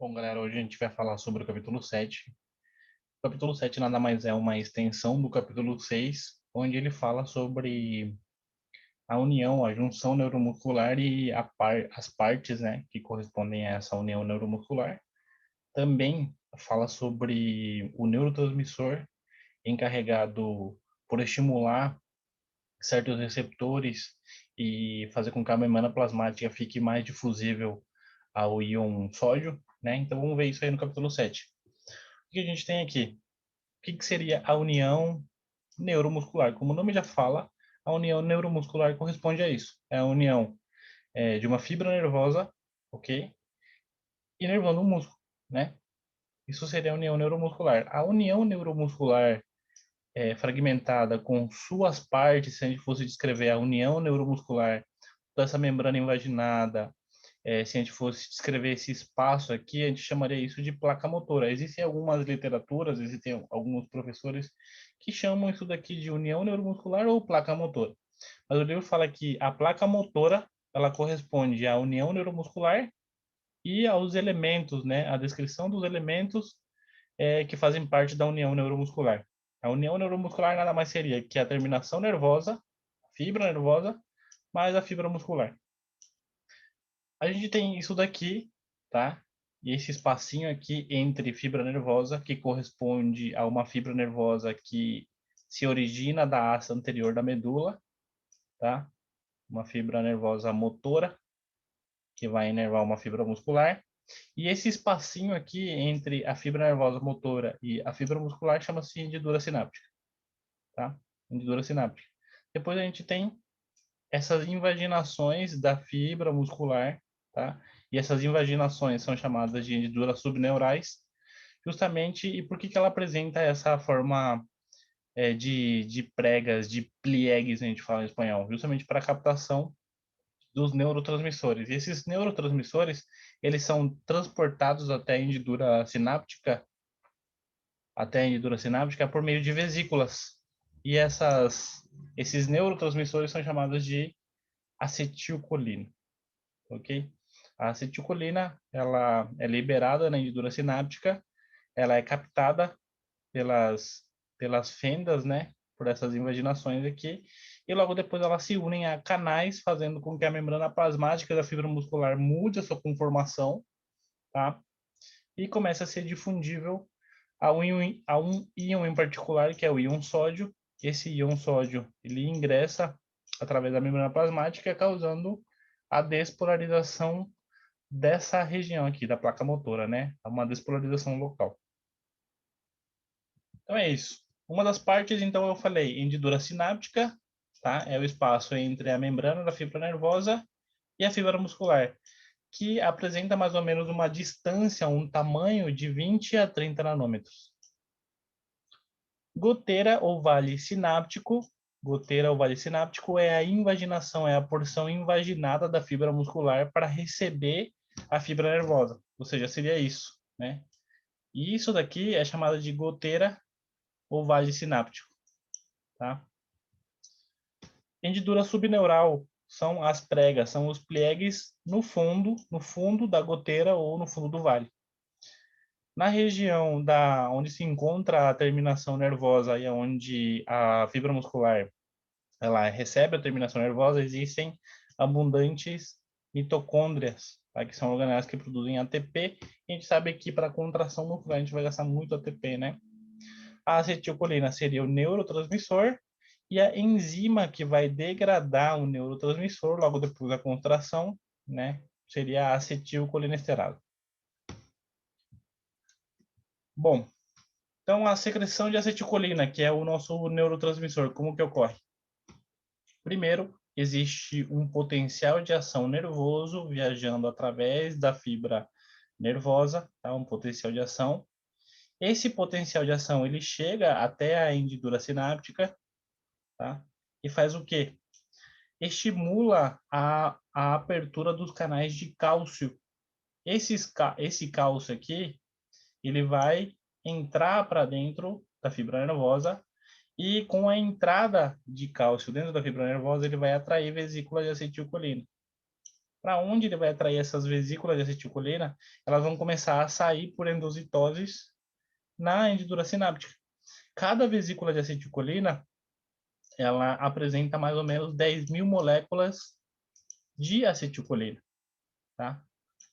Bom, galera, hoje a gente vai falar sobre o capítulo 7. O capítulo 7 nada mais é uma extensão do capítulo 6, onde ele fala sobre a união, a junção neuromuscular e as partes, né, que correspondem a essa união neuromuscular. Também fala sobre o neurotransmissor encarregado por estimular certos receptores e fazer com que a membrana plasmática fique mais difusível ao íon sódio, né? Então vamos ver isso aí no capítulo 7. O que a gente tem aqui? O que seria a união neuromuscular? Como o nome já fala, a união neuromuscular corresponde a isso. É a união de uma fibra nervosa, ok? Inervando um músculo, né? Isso seria a união neuromuscular. A união neuromuscular fragmentada com suas partes, se a gente fosse descrever a união neuromuscular, toda essa membrana invaginada, se a gente fosse descrever esse espaço aqui, a gente chamaria isso de placa motora. Existem algumas literaturas, existem alguns professores que chamam isso daqui de união neuromuscular ou placa motora. Mas o livro fala que a placa motora, ela corresponde à união neuromuscular e aos elementos, né? A descrição dos elementos que fazem parte da união neuromuscular. A união neuromuscular nada mais seria que a terminação nervosa, a fibra nervosa, mais a fibra muscular. A gente tem isso daqui, tá? E esse espacinho aqui entre fibra nervosa, que corresponde a uma fibra nervosa que se origina da asa anterior da medula, tá? Uma fibra nervosa motora, que vai inervar uma fibra muscular. E esse espacinho aqui entre a fibra nervosa motora e a fibra muscular chama-se hendidura sináptica, tá? Hendidura sináptica. Depois a gente tem essas invaginações da fibra muscular, tá? E essas invaginações são chamadas de hendiduras subneurais, justamente, e por que ela apresenta essa forma de pregas, de pliegues, a gente fala em espanhol, justamente para a captação dos neurotransmissores. E esses neurotransmissores, eles são transportados até a hendidura sináptica por meio de vesículas. E esses neurotransmissores são chamados de acetilcolina, ok? A acetilcolina, ela é liberada na hendidura sináptica, ela é captada pelas, pelas fendas, né? Por essas invaginações aqui, e logo depois elas se unem a canais, fazendo com que a membrana plasmática da fibra muscular mude a sua conformação, tá? E comece a ser difundível a um íon em particular, que é o íon sódio. Esse íon sódio, ele ingressa através da membrana plasmática, causando a despolarização dessa região aqui, da placa motora, né? Uma despolarização local. Então é isso. Uma das partes, então, eu falei, hendidura sináptica, tá? É o espaço entre a membrana da fibra nervosa e a fibra muscular, que apresenta mais ou menos uma distância, um tamanho de 20 a 30 nanômetros. Goteira ou vale sináptico. Goteira ou vale sináptico é a invaginação, é a porção invaginada da fibra muscular para receber a fibra nervosa. Ou seja, seria isso, né? E isso daqui é chamado de goteira ou vale sináptico, tá? Hendidura subneural são as pregas, são os pliegues no fundo da goteira ou no fundo do vale. Na região onde se encontra a terminação nervosa e onde a fibra muscular ela recebe a terminação nervosa, existem abundantes mitocôndrias, tá? Que são organelas que produzem ATP. E a gente sabe que para contração muscular a gente vai gastar muito ATP, né? A acetilcolina seria o neurotransmissor e a enzima que vai degradar o neurotransmissor logo depois da contração, né? Seria a acetilcolinesterase. Bom, então a secreção de acetilcolina, que é o nosso neurotransmissor, como que ocorre? Primeiro, existe um potencial de ação nervoso viajando através da fibra nervosa, tá? Um potencial de ação. Esse potencial de ação ele chega até a hendidura sináptica, tá? E faz o quê? Estimula a abertura dos canais de cálcio. Esse cálcio aqui, ele vai entrar para dentro da fibra nervosa e com a entrada de cálcio dentro da fibra nervosa, ele vai atrair vesículas de acetilcolina. Para onde ele vai atrair essas vesículas de acetilcolina? Elas vão começar a sair por endocitoses na hendidura sináptica. Cada vesícula de acetilcolina, ela apresenta mais ou menos 10.000 moléculas de acetilcolina, tá?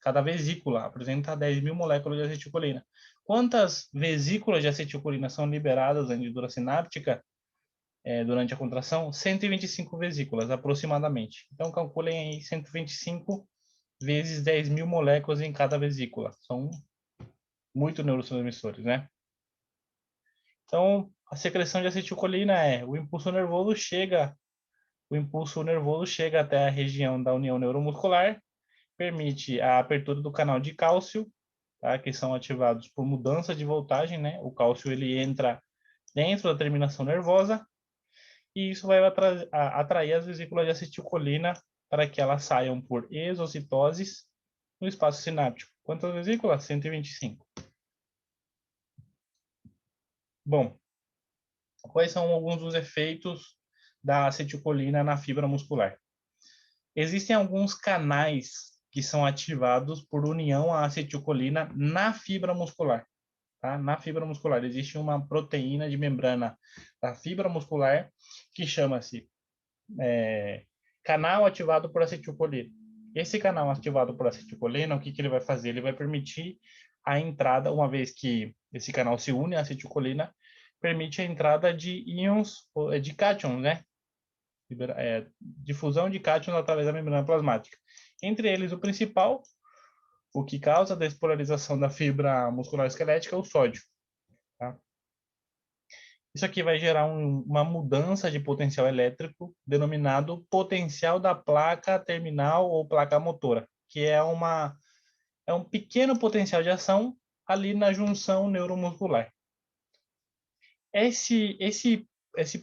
Cada vesícula apresenta 10.000 moléculas de acetilcolina. Quantas vesículas de acetilcolina são liberadas na hendidura sináptica durante a contração? 125 vesículas, aproximadamente. Então, calculem aí 125 vezes 10.000 moléculas em cada vesícula. São muito neurotransmissores, né? Então, a secreção de acetilcolina o impulso nervoso chega até a região da união neuromuscular, permite a abertura do canal de cálcio, tá? Que são ativados por mudança de voltagem, né? O cálcio ele entra dentro da terminação nervosa e isso vai atrair as vesículas de acetilcolina para que elas saiam por exocitoses no espaço sináptico. Quantas vesículas? 125. Bom, quais são alguns dos efeitos da acetilcolina na fibra muscular? Existem alguns canais que são ativados por união à acetilcolina na fibra muscular. Tá? Na fibra muscular existe uma proteína de membrana da fibra muscular que chama-se canal ativado por acetilcolina. Esse canal ativado por acetilcolina, o que ele vai fazer? Ele vai permitir a entrada, uma vez que esse canal se une à acetilcolina, permite a entrada de íons, de cátions, né? Difusão de cátions através da membrana plasmática. Entre eles, o principal, o que causa a despolarização da fibra muscular esquelética é o sódio. Tá? Isso aqui vai gerar uma mudança de potencial elétrico, denominado potencial da placa terminal ou placa motora, que é um pequeno potencial de ação ali na junção neuromuscular. Esse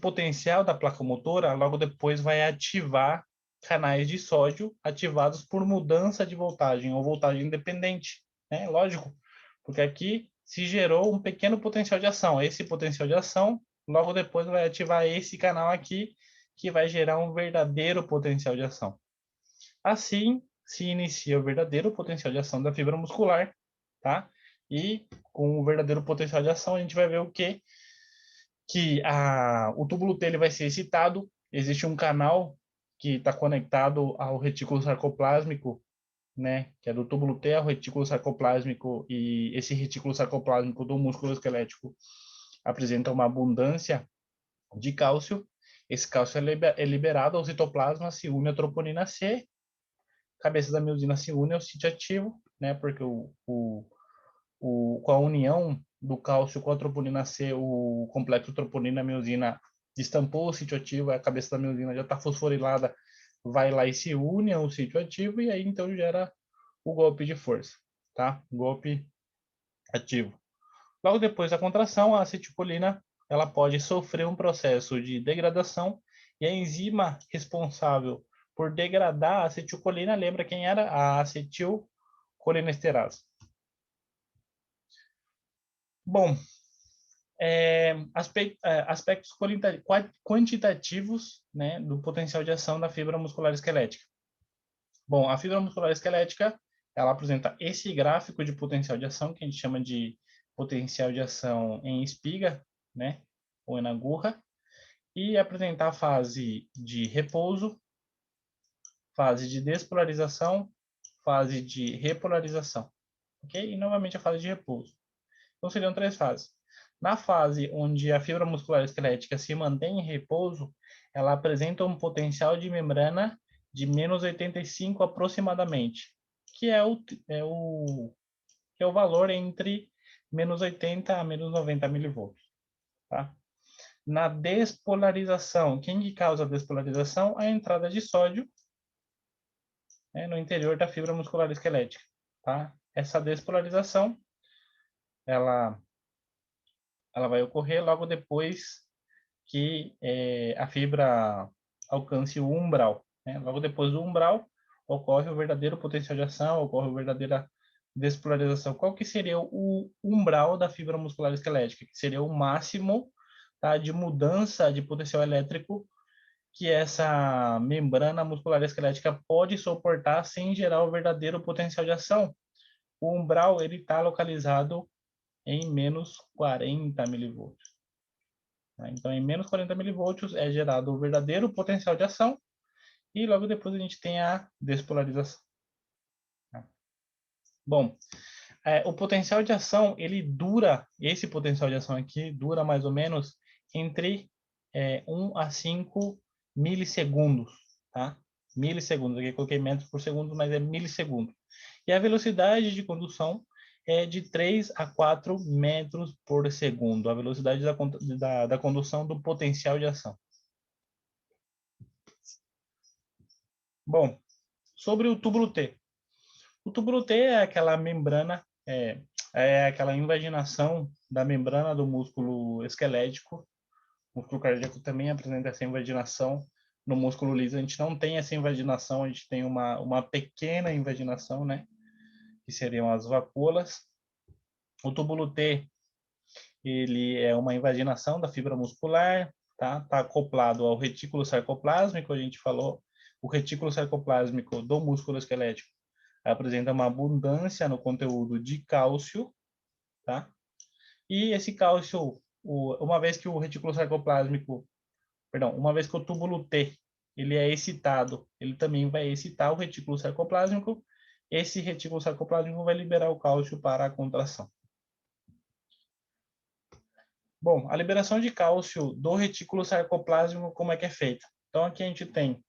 potencial da placa motora, logo depois vai ativar canais de sódio ativados por mudança de voltagem ou voltagem independente, né? Lógico, porque aqui se gerou um pequeno potencial de ação. Esse potencial de ação, logo depois vai ativar esse canal aqui, que vai gerar um verdadeiro potencial de ação. Assim, se inicia o verdadeiro potencial de ação da fibra muscular, tá? E com o verdadeiro potencial de ação, a gente vai ver o quê? Que o túbulo T ele vai ser excitado, existe um canal que está conectado ao retículo sarcoplásmico, né, que é do túbulo T ao retículo sarcoplásmico, e esse retículo sarcoplásmico do músculo esquelético apresenta uma abundância de cálcio. Esse cálcio é liberado ao citoplasma, se une à troponina C, cabeça da miosina se une ao sítio ativo, né, porque com a união do cálcio com a troponina C, o complexo troponina-miosina destampou o sítio ativo, a cabeça da miosina já está fosforilada, vai lá e se une ao sítio ativo, e aí então gera o golpe de força, tá? Golpe ativo. Logo depois da contração, a acetilcolina ela pode sofrer um processo de degradação, e a enzima responsável por degradar a acetilcolina, lembra quem era? A acetilcolinesterase. Bom, aspectos quantitativos, né, do potencial de ação da fibra muscular esquelética. Bom, a fibra muscular esquelética, ela apresenta esse gráfico de potencial de ação, que a gente chama de potencial de ação em espiga, né, ou em agurra, e apresentar a fase de repouso, fase de despolarização, fase de repolarização, ok? E novamente a fase de repouso. Então seriam 3 fases. Na fase onde a fibra muscular esquelética se mantém em repouso, ela apresenta um potencial de membrana de menos 85 aproximadamente, que é o valor entre menos 80 a menos 90 milivolts. Tá? Na despolarização, quem que causa a despolarização? A entrada de sódio, né, no interior da fibra muscular esquelética. Tá? Essa despolarização, ela vai ocorrer logo depois que a fibra alcance o umbral, né? Logo depois do umbral, ocorre o verdadeiro potencial de ação, ocorre a verdadeira despolarização. Qual que seria o umbral da fibra muscular esquelética? Que seria o máximo, tá, de mudança de potencial elétrico que essa membrana muscular esquelética pode suportar sem gerar o verdadeiro potencial de ação. O umbral ele está localizado em menos 40 milivolts. Então, em menos 40 milivolts é gerado o verdadeiro potencial de ação e logo depois a gente tem a despolarização. Bom, o potencial de ação, esse potencial de ação aqui dura mais ou menos entre 1 a 5 milissegundos, tá? Milissegundos, aqui eu coloquei metros por segundo, mas é milissegundos. E a velocidade de condução é de 3 a 4 metros por segundo, a velocidade da condução do potencial de ação. Bom, sobre o túbulo T. O túbulo T é aquela membrana, é aquela invaginação da membrana do músculo esquelético. O músculo cardíaco também apresenta essa invaginação. No músculo liso a gente não tem essa invaginação, a gente tem uma pequena invaginação, né? Que seriam as vacúolas. O túbulo T, ele é uma invaginação da fibra muscular, tá? Tá acoplado ao retículo sarcoplásmico, a gente falou. O retículo sarcoplásmico do músculo esquelético apresenta uma abundância no conteúdo de cálcio, tá? E esse cálcio, uma vez que o retículo sarcoplásmico, uma vez que o túbulo T, ele é excitado, ele também vai excitar o retículo sarcoplásmico. Esse retículo sarcoplásmico vai liberar o cálcio para a contração. Bom, a liberação de cálcio do retículo sarcoplásmico, como é que é feita? Então, aqui a gente tem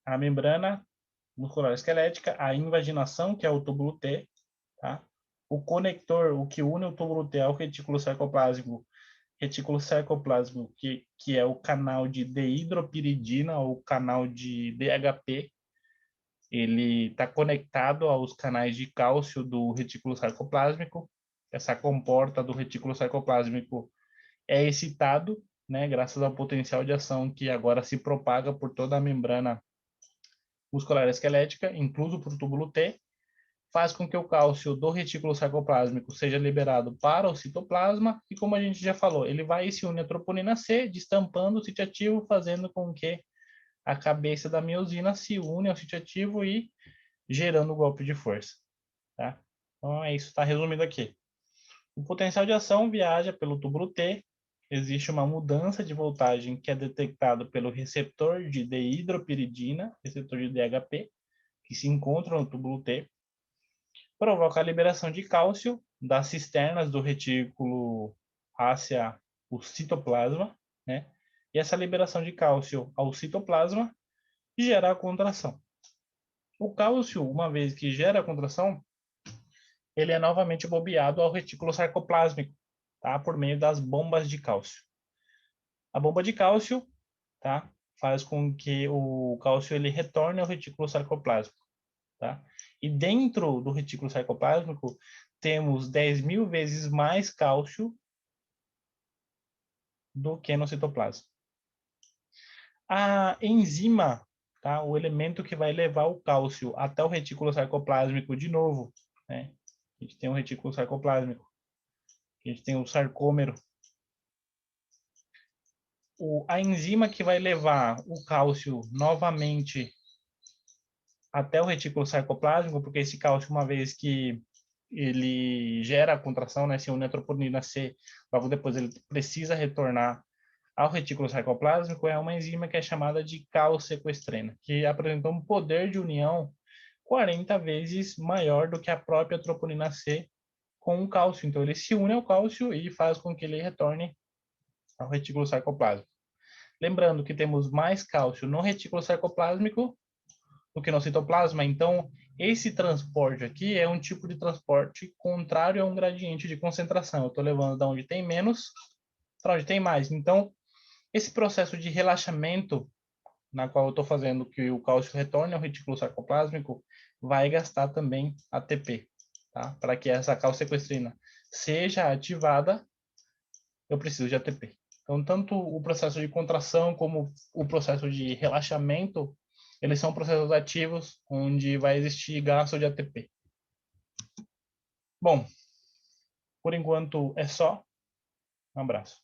a membrana muscular esquelética, a invaginação, que é o túbulo T, tá? O conector, o que une o túbulo T ao retículo sarcoplásmico, que é o canal de dehidropiridina ou canal de DHP, ele está conectado aos canais de cálcio do retículo sarcoplásmico. Essa comporta do retículo sarcoplásmico é excitado, né, graças ao potencial de ação que agora se propaga por toda a membrana muscular esquelética, incluso por túbulo T, faz com que o cálcio do retículo sarcoplásmico seja liberado para o citoplasma e, como a gente já falou, ele vai e se une à troponina C, destampando o sítio ativo, fazendo com que a cabeça da miosina se une ao sítio ativo e gerando o golpe de força, tá? Então é isso, está resumido aqui. O potencial de ação viaja pelo túbulo T, existe uma mudança de voltagem que é detectado pelo receptor de dehidropiridina, receptor de DHP, que se encontra no túbulo T, provoca a liberação de cálcio das cisternas do retículo hacia o citoplasma, né? E essa liberação de cálcio ao citoplasma gera a contração. O cálcio, uma vez que gera a contração, ele é novamente bobeado ao retículo sarcoplásmico, tá? Por meio das bombas de cálcio. A bomba de cálcio, tá? Faz com que o cálcio ele retorne ao retículo sarcoplásmico, tá? E dentro do retículo sarcoplásmico temos 10.000 vezes mais cálcio do que no citoplasma. A enzima, tá? O elemento que vai levar o cálcio até o retículo sarcoplásmico de novo, né? A gente tem um retículo sarcoplásmico, a gente tem o sarcômero. A enzima que vai levar o cálcio novamente até o retículo sarcoplásmico, porque esse cálcio, uma vez que ele gera a contração, né, se une a troponina C, logo depois ele precisa retornar ao retículo sarcoplásmico, é uma enzima que é chamada de calsequestrina, que apresenta um poder de união 40 vezes maior do que a própria troponina C com o cálcio. Então, ele se une ao cálcio e faz com que ele retorne ao retículo sarcoplásmico. Lembrando que temos mais cálcio no retículo sarcoplásmico do que no citoplasma, então esse transporte aqui é um tipo de transporte contrário a um gradiente de concentração. Eu estou levando da onde tem menos para onde tem mais. Então, esse processo de relaxamento, na qual eu estou fazendo que o cálcio retorne ao retículo sarcoplásmico, vai gastar também ATP, tá? Para que essa calsequestrina seja ativada, eu preciso de ATP. Então, tanto o processo de contração como o processo de relaxamento, eles são processos ativos onde vai existir gasto de ATP. Bom, por enquanto é só. Um abraço.